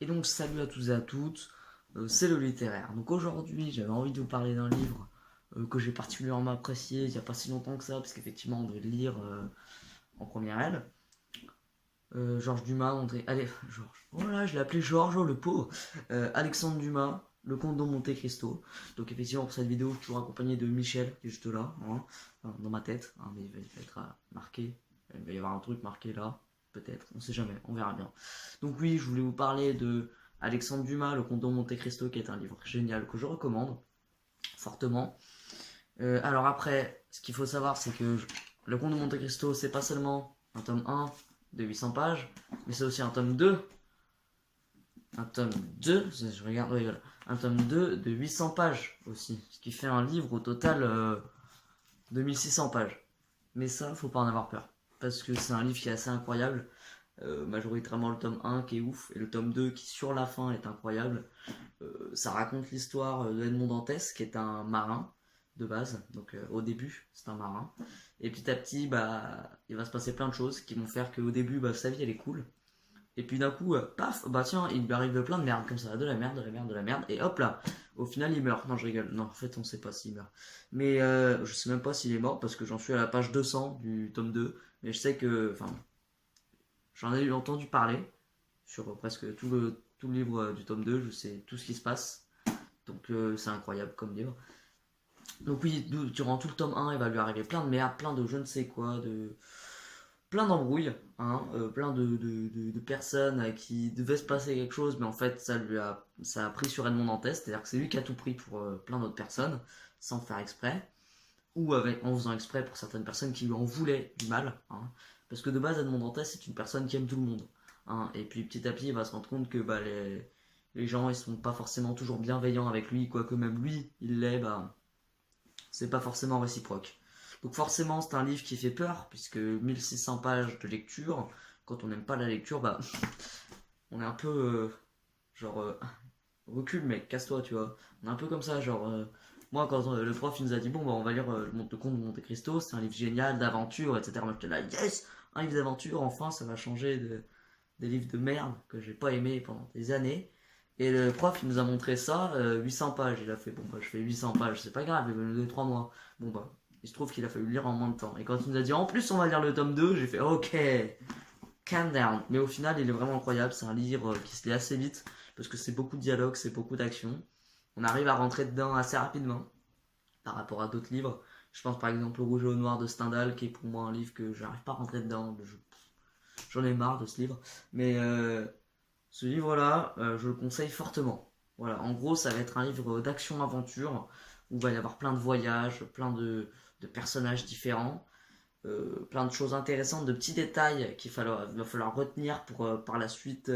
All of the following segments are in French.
Et donc salut à tous et à toutes, c'est le littéraire. Donc aujourd'hui j'avais envie de vous parler d'un livre que j'ai particulièrement apprécié il n'y a pas si longtemps que ça, parce qu'effectivement on devait le lire en première L. Georges Dumas, André... Allez, Georges. Voilà, je l'ai appelé Georges, oh, le pauvre. Alexandre Dumas, Le Comte de Monte Cristo. Donc effectivement pour cette vidéo, je suis toujours accompagné de Michel, qui est juste là, hein, dans ma tête, hein, mais il va être marqué. Il va y avoir un truc marqué là, peut-être, on sait jamais, on verra bien. Donc oui, je voulais vous parler de Alexandre Dumas, Le Comte de Monte Cristo, qui est un livre génial que je recommande fortement. Alors après, ce qu'il faut savoir, c'est que Le Comte de Monte Cristo, c'est pas seulement un tome 1 de 800 pages, mais c'est aussi un tome 2. Un tome 2, je regarde, oui, voilà. Un tome 2 de 800 pages aussi, ce qui fait un livre au total de 1600 pages. Mais ça, faut pas en avoir peur, parce que c'est un livre qui est assez incroyable. Majoritairement le tome 1 qui est ouf, et le tome 2 qui sur la fin est incroyable. Ça raconte l'histoire de Edmond Dantès, qui est un marin de base, donc au début c'est un marin. Et petit à petit, bah, il va se passer plein de choses qui vont faire qu'au début, bah, sa vie elle est cool. Et puis d'un coup, paf, bah tiens, il lui arrive plein de merde comme ça, de la merde, de la merde, de la merde, et hop là, au final il meurt. Non, je rigole, non, en fait on sait pas s'il meurt. Mais je sais même pas s'il est mort parce que j'en suis à la page 200 du tome 2, mais je sais que, enfin, j'en ai entendu parler sur presque tout le livre du tome 2, je sais tout ce qui se passe, donc c'est incroyable comme livre. Donc oui, durant tout le tome 1, il va lui arriver plein de merde, plein de je ne sais quoi, plein d'embrouilles, hein, plein de personnes à qui devait se passer quelque chose, mais en fait ça a pris sur Edmond Dantès, c'est-à-dire que c'est lui qui a tout pris pour plein d'autres personnes, sans faire exprès, ou en faisant exprès pour certaines personnes qui lui en voulaient du mal, hein, parce que de base Edmond Dantès c'est une personne qui aime tout le monde, hein, et puis petit à petit il va se rendre compte que bah, les gens ils sont pas forcément toujours bienveillants avec lui, quoique même lui il l'est, bah c'est pas forcément réciproque. Donc forcément c'est un livre qui fait peur, puisque 1600 pages de lecture, quand on n'aime pas la lecture, bah on est un peu genre recule mec, casse-toi tu vois. On est un peu comme ça, genre moi quand le prof il nous a dit bon bah on va lire le Comte de Monte Cristo, c'est un livre génial d'aventure, etc. Moi j'étais là yes, un livre d'aventure, enfin ça va changer des livres de merde que j'ai pas aimé pendant des années. Et le prof il nous a montré ça, 800 pages. Il a fait bon bah je fais 800 pages, c'est pas grave, il va nous donner 3 mois. Bon bah il se trouve qu'il a fallu le lire en moins de temps. Et quand il nous a dit en plus on va lire le tome 2, j'ai fait ok, calm down. Mais au final il est vraiment incroyable, c'est un livre qui se lit assez vite parce que c'est beaucoup de dialogue, c'est beaucoup d'action. On arrive à rentrer dedans assez rapidement par rapport à d'autres livres. Je pense par exemple au Rouge et au Noir de Stendhal qui est pour moi un livre que j'arrive pas à rentrer dedans. J'en ai marre de ce livre. Mais ce livre-là, je le conseille fortement. Voilà, en gros, ça va être un livre d'action-aventure où il va y avoir plein de voyages, plein de personnages différents, plein de choses intéressantes, de petits détails va falloir retenir pour par la suite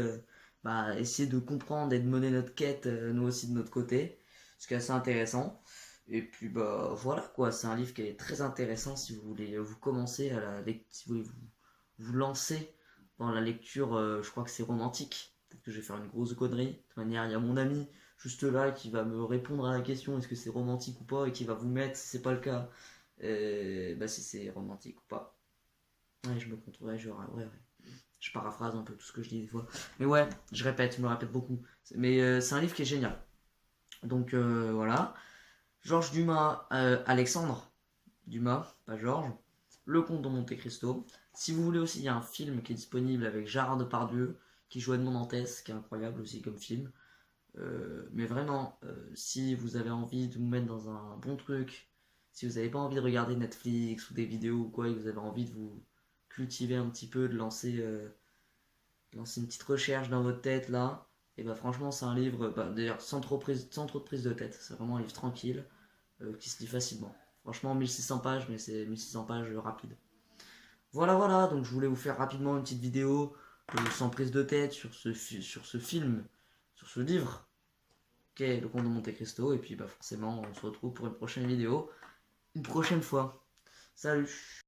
bah, essayer de comprendre et de mener notre quête, nous aussi de notre côté, ce qui est assez intéressant. Et puis bah voilà quoi, c'est un livre qui est très intéressant si vous voulez vous commencer à la lecture, si vous voulez vous lancer dans la lecture, je crois que c'est romantique. Peut-être que je vais faire une grosse connerie. De toute manière, il y a mon ami juste là qui va me répondre à la question est-ce que c'est romantique ou pas et qui va vous mettre si c'est pas le cas, bah si c'est romantique ou pas. Ouais, je me contrôle, ouais. Je paraphrase un peu tout ce que je dis des fois. Mais ouais, je me répète beaucoup. Mais c'est un livre qui est génial. Donc voilà. Georges Dumas, Alexandre Dumas, pas Georges. Le Comte de Monte Cristo. Si vous voulez aussi, il y a un film qui est disponible avec Gérard Depardieu, qui joue Edmond Dantès, qui est incroyable aussi comme film. Mais vraiment, si vous avez envie de vous mettre dans un bon truc, si vous n'avez pas envie de regarder Netflix ou des vidéos ou quoi, et que vous avez envie de vous cultiver un petit peu, de lancer une petite recherche dans votre tête là, et bah franchement c'est un livre, bah, d'ailleurs sans trop de prise de tête, c'est vraiment un livre tranquille, qui se lit facilement. Franchement 1600 pages, mais c'est 1600 pages rapides. Voilà, donc je voulais vous faire rapidement une petite vidéo sans prise de tête sur ce film, sur ce livre, qu'est Le Comte de Monte Cristo, et puis bah forcément on se retrouve pour une prochaine vidéo, une prochaine fois. Salut!